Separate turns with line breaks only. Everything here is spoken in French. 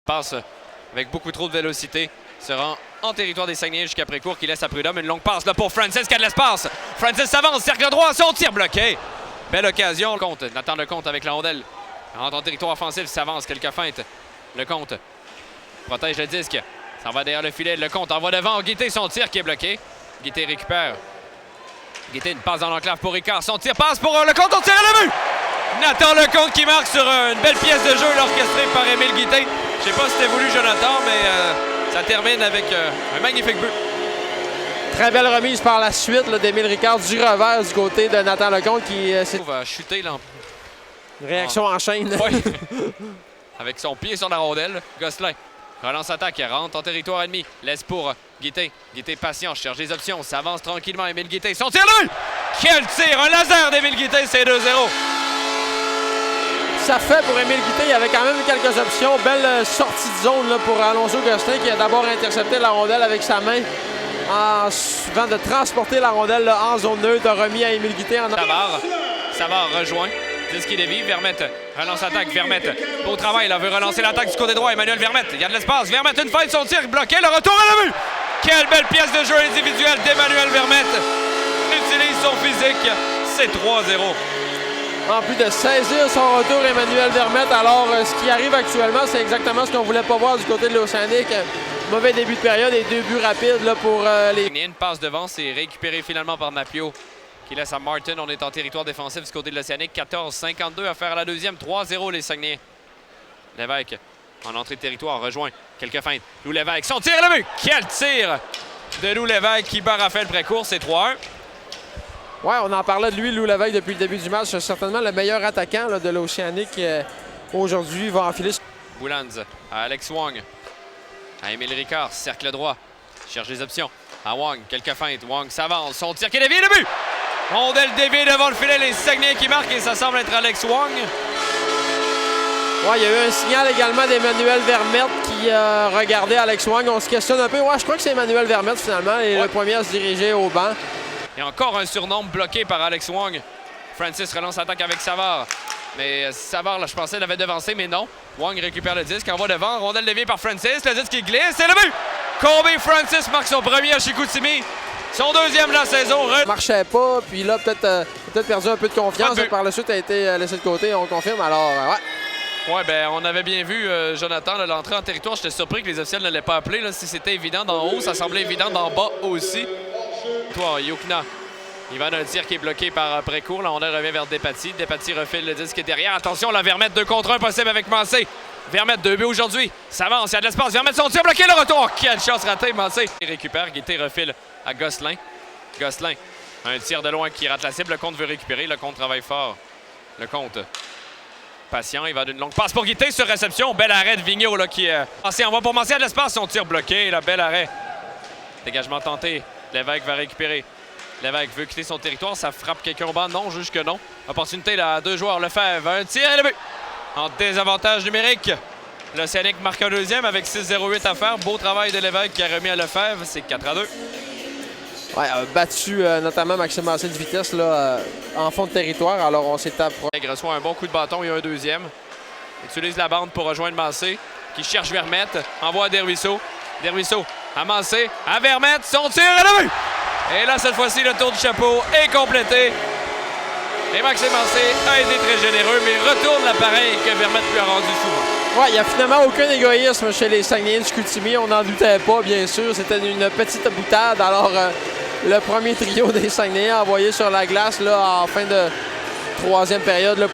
Passe avec beaucoup trop de vélocité. Se rend en territoire des Saguenayens jusqu'à Précourt qui laisse à Prudhomme. Une longue passe là pour Francis qui a de l'espace. Francis s'avance, cercle droit, son tir bloqué. Belle occasion. Nathan Lecomte avec la rondelle. Rentre en territoire offensif, s'avance, quelques feintes. Lecomte protège le disque. S'en va derrière le filet. Lecomte envoie devant. Guité, son tir qui est bloqué. Guité récupère. Guité, une passe dans l'enclave pour Ricard. Son tir passe pour Lecomte. On tire à la vue! Nathan Lecomte qui marque sur une belle pièce de jeu orchestrée par Émile Guité. Je sais pas si c'était voulu, Jonathan, mais ça termine avec un magnifique but.
Très belle remise par la suite d'Émile Ricard du revers du côté de Nathan Lecomte qui
va chuter là.
Réaction en chaîne.
Oui. Avec son pied sur la rondelle. Gosselin relance attaque, rentre en territoire ennemi. Laisse pour Guité. Guité patient, cherche des options. S'avance tranquillement. Émile Guité. Son tir de but! Quel tir! Un laser d'Émile Guité, c'est 2-0.
Ça fait pour Émile Guité. Il y avait quand même quelques options. Belle sortie de zone là, pour Alonso Gosselin qui a d'abord intercepté la rondelle avec sa main avant de transporter la rondelle là, en zone neutre, remis à Émile Guité.
Savard rejoint. Disque Lévy, Vermette relance l'attaque. Vermette au travail, là, veut relancer l'attaque du côté droit. Emmanuel Vermette, il y a de l'espace. Vermette, une feinte, son tir bloqué. Le retour à la vue. Quelle belle pièce de jeu individuelle d'Emmanuel Vermette. Utilise son physique. C'est 3-0.
En plus de saisir son retour, Emmanuel Vermette. Alors, ce qui arrive actuellement, c'est exactement ce qu'on ne voulait pas voir du côté de l'Océanique. Mauvais début de période et 2 buts rapides là, pour les...
Une passe devant, c'est récupéré finalement par Mapio qui laisse à Martin. On est en territoire défensif du côté de l'Océanique. 14-52 à faire à la deuxième. 3-0 les Saguenayens. Lévesque en entrée de territoire rejoint quelques feintes. Lou Lévesque, son tir à la vue! Quel tir de Lou Lévesque qui bat Raphaël Précourt, c'est 3-1.
Ouais, on en parlait de lui, Lou Lévesque, depuis le début du match. C'est certainement le meilleur attaquant là, de l'Océanique. Aujourd'hui, va enfiler.
Boulans à Alex Wong. À Émile Ricard, cercle droit. Cherche des options. À Wong, quelques feintes. Wong s'avance. Son tir qui est dévié, le but! Rondelle déviée devant le filet. Les Saguenayens qui marquent et ça semble être Alex Wong.
Ouais, il y a eu un signal également d'Emmanuel Vermette qui regardait Alex Wong. On se questionne un peu. Ouais, je crois que c'est Emmanuel Vermette finalement. Et le premier à se diriger au banc.
Et encore un surnombre bloqué par Alex Wong. Francis relance l'attaque avec Savard. Mais Savard, là, je pensais, l'avait devancé, mais non. Wong récupère le disque, envoie devant. Rondelle déviée par Francis. Le disque qui glisse. C'est le but! Colby Francis marque son premier à Chicoutimi. Son deuxième de la saison.
Ça marchait pas, puis là, peut-être perdu un peu de confiance. Par la suite, a été laissé de côté, on confirme. Alors, ouais.
Ouais, ben on avait bien vu, Jonathan, l'entrée en territoire. J'étais surpris que les officiels ne l'aient pas appelé. Là, si c'était évident d'en haut, ça semblait évident d'en bas aussi. Toi, Yukna. Il va d'un tir qui est bloqué par Précourt. Là, on revient vers Despatie. Despatie refile le disque derrière. Attention, la Vermette 2 contre 1 possible avec Mancé. Vermette 2 buts aujourd'hui. S'avance, il y a de l'espace. Vermette son tir bloqué, le retour. Quelle chance ratée, Mancé. Il récupère. Guité refile à Gosselin. Gosselin, un tir de loin qui rate la cible. Le compte veut récupérer. Le compte travaille fort. Le compte patient. Il va d'une longue passe pour Guité sur réception. Bel arrêt de Vigneault là, qui est... On va pour Mancé à de l'espace. Son tir bloqué. Là, bel arrêt. Dégagement tenté. Lévesque va récupérer. Lévesque veut quitter son territoire. Ça frappe quelqu'un au banc. Non, juge que non. Opportunité là, à 2 joueurs. Lefebvre, un tir et le but. En désavantage numérique. L'Océanique marque un deuxième avec 6-0-8 à faire. Beau travail de Lévesque qui a remis à Lefebvre. C'est 4-2.
Ouais, battu notamment Maxime Mancé de vitesse là, en fond de territoire. Alors on s'est approché.
Il reçoit un bon coup de bâton. Il y a un deuxième. Il utilise la bande pour rejoindre Mancé qui cherche Vermette. Envoie à Desruisseaux. Desruisseaux à Mancé. À Vermette. Son tir et le but. Et là, cette fois-ci, le tour du chapeau est complété. Et Maxime Mancé a été très généreux, mais il retourne l'appareil que Vermette lui a rendu souvent.
Ouais, il n'y a finalement aucun égoïsme chez les Saguenayens de Chicoutimi. On n'en doutait pas, bien sûr. C'était une petite boutade. Alors, le premier trio des Saguenayens envoyé sur la glace là, en fin de troisième période. Là.